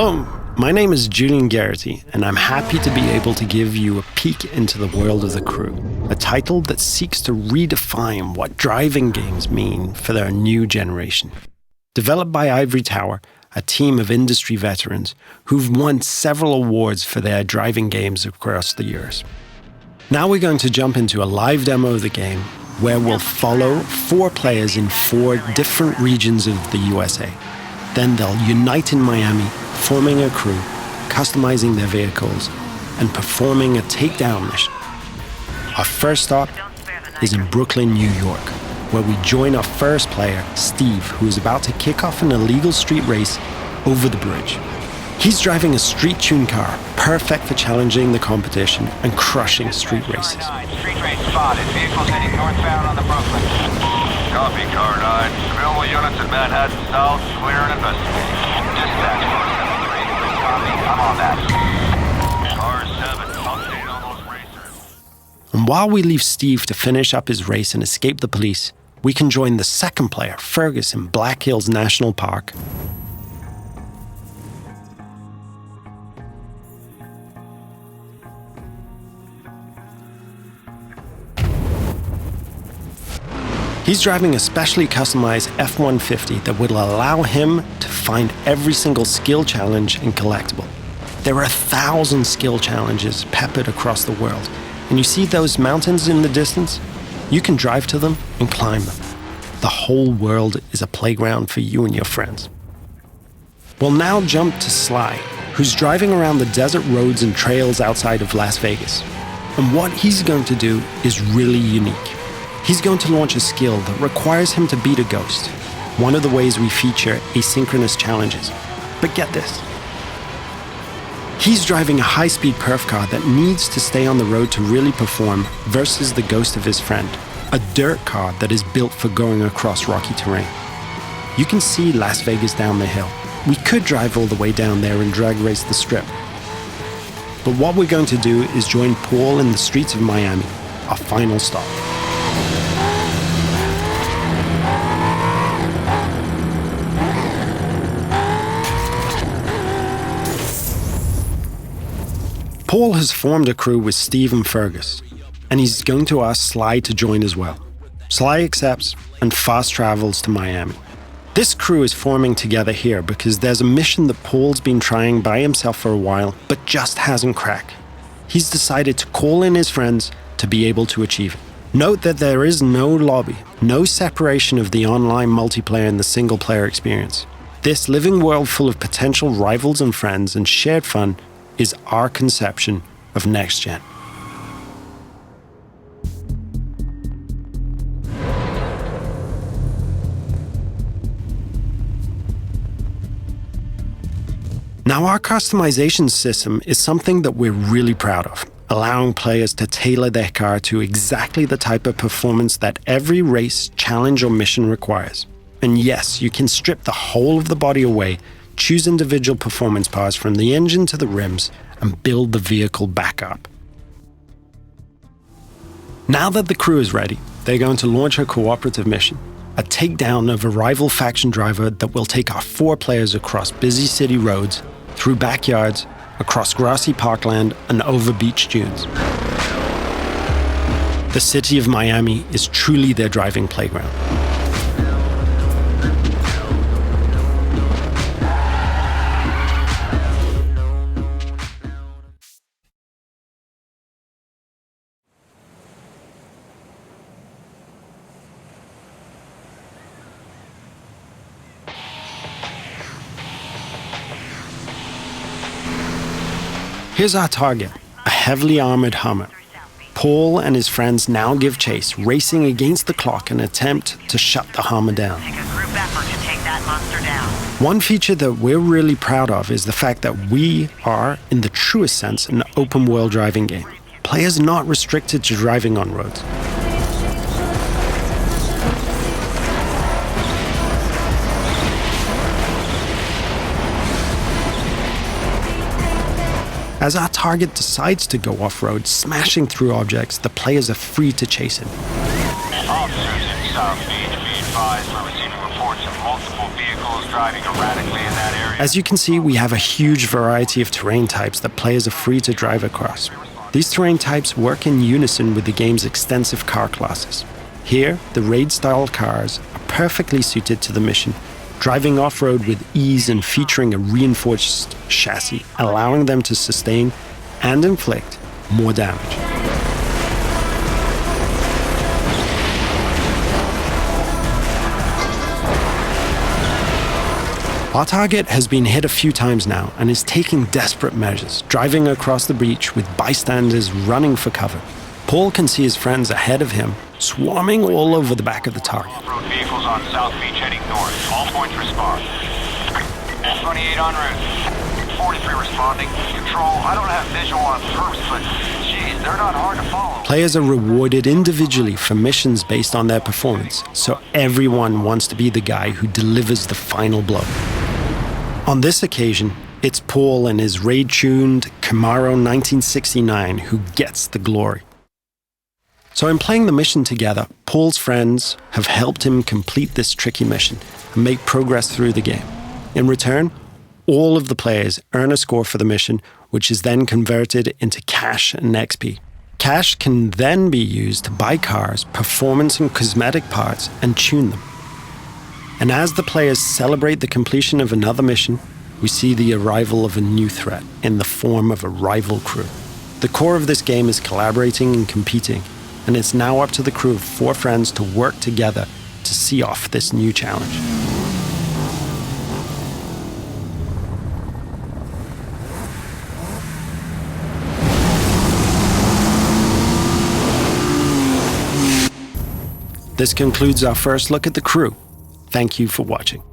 Hello, my name is Julian Garrity, and I'm happy to be able to give you a peek into the world of The Crew, a title that seeks to redefine what driving games mean for their new generation. Developed by Ivory Tower, a team of industry veterans who've won several awards for their driving games across the years. Now we're going to jump into a live demo of the game where we'll follow 4 players in 4 different regions of the USA. Then they'll unite in Miami, forming a crew, customizing their vehicles, and performing a takedown mission. Our first stop is in Brooklyn, New York, where we join our first player, Steve, who is about to kick off an illegal street race over the bridge. He's driving a street-tuned car, perfect for challenging the competition and crushing street races. Street race spotted. Vehicles heading northbound on the Brooklyn. Copy, Car 9. Available units in Manhattan South, clear and investigating. Dispatch 473. Copy, I'm on that. Car 7, update on those racers. And while we leave Steve to finish up his race and escape the police, we can join the second player, Fergus, in Black Hills National Park. He's driving a specially customized F-150 that will allow him to find every single skill challenge and collectible. There are 1,000 skill challenges peppered across the world, and you see those mountains in the distance? You can drive to them and climb them. The whole world is a playground for you and your friends. We'll now jump to Sly, who's driving around the desert roads and trails outside of Las Vegas. And what he's going to do is really unique. He's going to launch a skill that requires him to beat a ghost, one of the ways we feature asynchronous challenges. But get this. He's driving a high-speed perf car that needs to stay on the road to really perform versus the ghost of his friend, a dirt car that is built for going across rocky terrain. You can see Las Vegas down the hill. We could drive all the way down there and drag race the strip. But what we're going to do is join Paul in the streets of Miami, our final stop. Paul has formed a crew with Steve and Fergus, and he's going to ask Sly to join as well. Sly accepts and fast travels to Miami. This crew is forming together here because there's a mission that Paul's been trying by himself for a while, but just hasn't cracked. He's decided to call in his friends to be able to achieve it. Note that there is no lobby, no separation of the online multiplayer and the single-player experience. This living world full of potential rivals and friends and shared fun is our conception of next gen. Now, our customization system is something that we're really proud of, allowing players to tailor their car to exactly the type of performance that every race, challenge, or mission requires. And yes, you can strip the whole of the body away, choose individual performance parts from the engine to the rims, and build the vehicle back up. Now that the crew is ready, they're going to launch a cooperative mission, a takedown of a rival faction driver that will take our 4 players across busy city roads, through backyards, across grassy parkland, and over beach dunes. The city of Miami is truly their driving playground. Here's our target, a heavily armored Hummer. Paul and his friends now give chase, racing against the clock in an attempt to shut the Hummer down. Take a group effort to take that monster down. One feature that we're really proud of is the fact that we are, in the truest sense, an open-world driving game. Players are not restricted to driving on roads. As our target decides to go off-road, smashing through objects, the players are free to chase him. Officers in South Beach, be advised we're receiving reports of multiple vehicles driving erratically in that area. As you can see, we have a huge variety of terrain types that players are free to drive across. These terrain types work in unison with the game's extensive car classes. Here, the raid-style cars are perfectly suited to the mission, driving off-road with ease and featuring a reinforced chassis, allowing them to sustain and inflict more damage. Our target has been hit a few times now and is taking desperate measures, driving across the breach with bystanders running for cover. Paul can see his friends ahead of him, swarming all over the back of the target. Off-road vehicles on South Beach heading north. All points respond. 28 en route. 43 responding. Control, I don't have visual on perps, but geez, they're not hard to follow. Players are rewarded individually for missions based on their performance, so everyone wants to be the guy who delivers the final blow. On this occasion, it's Paul and his raid-tuned Camaro 1969 who gets the glory. So in playing the mission together, Paul's friends have helped him complete this tricky mission and make progress through the game. In return, all of the players earn a score for the mission, which is then converted into cash and XP. Cash can then be used to buy cars, performance and cosmetic parts, and tune them. And as the players celebrate the completion of another mission, we see the arrival of a new threat in the form of a rival crew. The core of this game is collaborating and competing, and it's now up to the crew of 4 friends to work together to see off this new challenge. This concludes our first look at the crew. Thank you for watching.